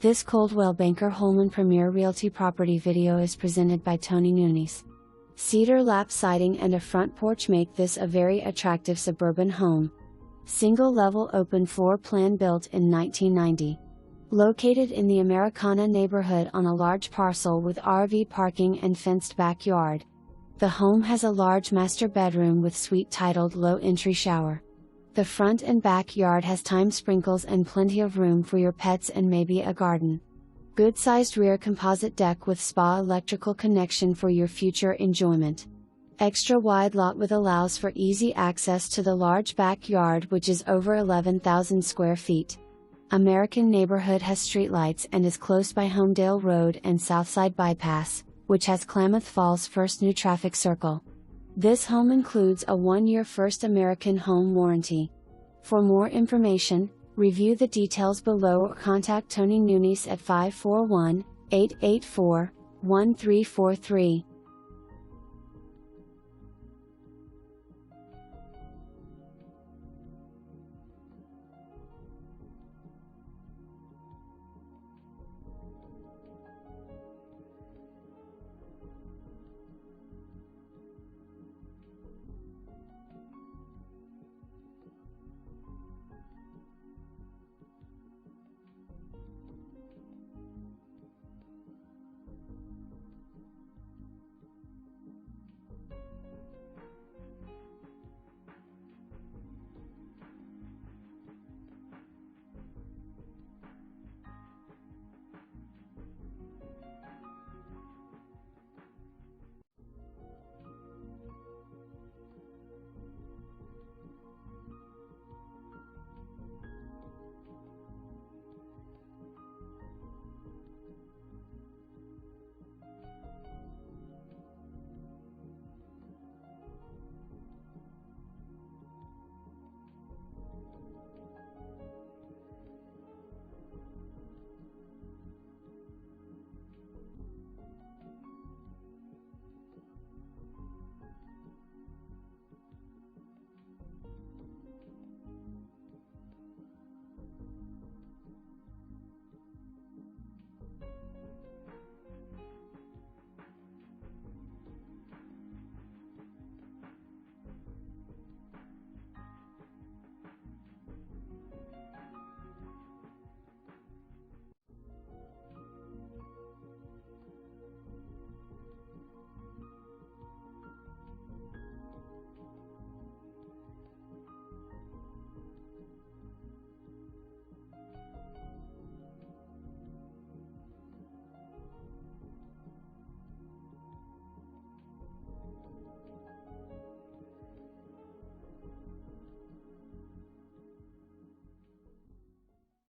This Coldwell Banker Holman Premier Realty property video is presented by Tony Nunes. Cedar lap siding and a front porch make this a very attractive suburban home. Single-level open floor plan built in 1990. Located in the Americana neighborhood on a large parcel with RV parking and fenced backyard. The home has a large master bedroom with suite titled Low Entry Shower. The front and backyard has timed sprinkles and plenty of room for your pets and maybe a garden. Good-sized rear composite deck with spa electrical connection for your future enjoyment. Extra wide lot with allows for easy access to the large backyard, which is over 11,000 square feet. American neighborhood has streetlights and is close by Homedale Road and Southside bypass, which has Klamath Falls' first new traffic circle. This home includes a 1-year First American home warranty. For more information, review the details below or contact Tony Nunes at 541-884-1343.